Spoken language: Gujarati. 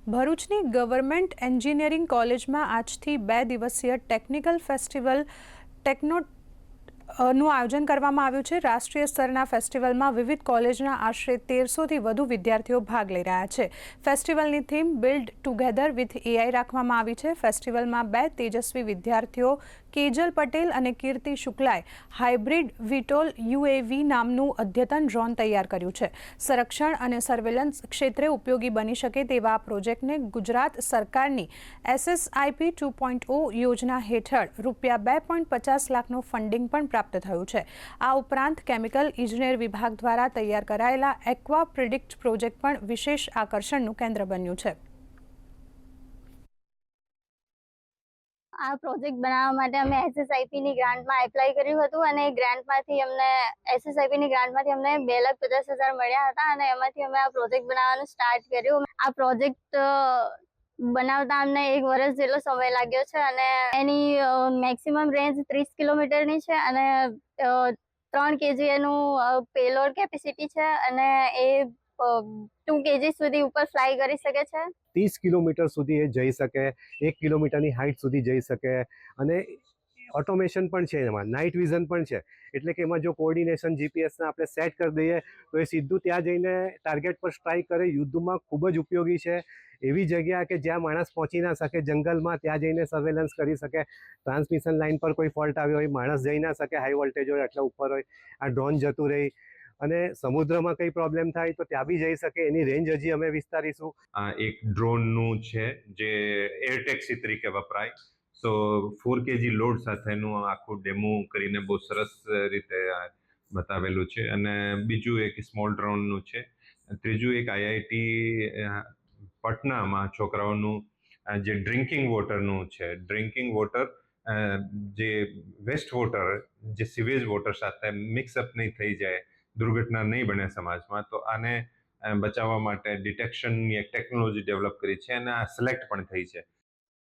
ભરૂચની ગવર્મેન્ટ એન્જિનિયરિંગ કોલેજમાં આજથી 2 દિવસીય ટેકનિકલ ફેસ્ટિવલ ટેકનો નું આયોજન કરવામાં આવ્યું છે। રાષ્ટ્રીય સ્તરના ફેસ્ટિવલમાં વિવિધ કોલેજના આશરે 1300થી વધુ વિદ્યાર્થીઓ ભાગ લઈ રહ્યા છે। ફેસ્ટિવલની theme build together with AI રાખવામાં આવી છે। ફેસ્ટિવલમાં 2 તેજસ્વી વિદ્યાર્થીઓ કેજલ પટેલ અને કીર્તિ શુક્લાએ હાઇબ્રિડ વિટોલ યુએવી નામનું અદ્યતન ડ્રોન તૈયાર કર્યું છે। સંરક્ષણ અને સર્વેલન્સ ક્ષેત્રે ઉપયોગી બની શકે તેવા આ પ્રોજેક્ટને ગુજરાત સરકારની SSIP 2.0 યોજના હેઠળ રૂપિયા 2.50 લાખનું ફંડિંગ પણ પ્રાપ્ત થયું છે। આ ઉપરાંત કેમિકલ ઇજનેર વિભાગ દ્વારા તૈયાર કરાયેલા એક્વા પ્રિડિક્ટ પ્રોજેક્ટ પણ વિશેષ આકર્ષણનું કેન્દ્ર બન્યું છે। આ પ્રોજેક્ટ બનાવવા માટે અમે SSIP ની ગ્રાન્ટમાં એપ્લાય કર્યું હતું અને ગ્રાન્ટમાંથી અમને SSIP ની ગ્રાન્ટમાંથી અમને 2,50,000 મળ્યા હતા અને એમાંથી અમે આ પ્રોજેક્ટ બનાવવાનું સ્ટાર્ટ કર્યું। આ પ્રોજેક્ટ બનાવતા અમને 1 વર્ષ જેટલો સમય લાગ્યો છે અને એની મેક્સિમમ રેન્જ 30 કિલોમીટરની છે અને 3 kg એનું પેલોડ કેપેસિટી છે અને એ 2 kg સુધી ઉપર ફ્લાય કરી શકે છે। 30 કિલોમીટર સુધી એ જઈ શકે, 1 કિલોમીટરની હાઇટ સુધી જઈ શકે અને ઓટોમેશન પણ છે, એમાં નાઇટ વિઝન પણ છે, એટલે કે એમાં જો કોઓર્ડિનેશન જીપીએસને આપણે સેટ કરી દઈએ તો એ સીધું ત્યાં જઈને ટાર્ગેટ પર સ્ટ્રાઇક કરે। યુદ્ધમાં ખૂબ જ ઉપયોગી છે। એવી જગ્યા કે જ્યાં માણસ પહોંચી ના શકે, જંગલમાં, ત્યાં જઈને સર્વેલન્સ કરી શકે। ટ્રાન્સમિશન લાઇન પર કોઈ ફોલ્ટ આવ્યો હોય, માણસ જઈ ના શકે, હાઈ વોલ્ટેજ હોય, આટલા ઉપર હોય, આ ડ્રોન જતું રહી અને સમુદ્રમાં કંઈ પ્રોબ્લેમ થાય તો ત્યાં બી જઈ શકે। એની રેન્જ હજી અમે વિસ્તારીશું। આ એક ડ્રોનનું છે જે એર ટેક્સી તરીકે વપરાય। સો 4 kg લોડ સાથેનું આખું ડેમો કરીને બહુ સરસ રીતે બતાવેલું છે। અને બીજું એક સ્મોલ ડ્રોનનું છે। ત્રીજું એક IIT પટનામાં છોકરાઓનું જે ડ્રિંકિંગ વોટરનું છે। ડ્રિંકિંગ વોટર જે વેસ્ટ વોટર, જે સિવેજ વોટર સાથે મિક્સઅપ નહીં થઈ જાય, દુર્ઘટના નહીં બને સમાજમાં, તો આને બચાવવા માટે ડિટેક્શનની એક ટેકનોલોજી ડેવલપ કરી છે અને આ સિલેક્ટ પણ થઈ છે।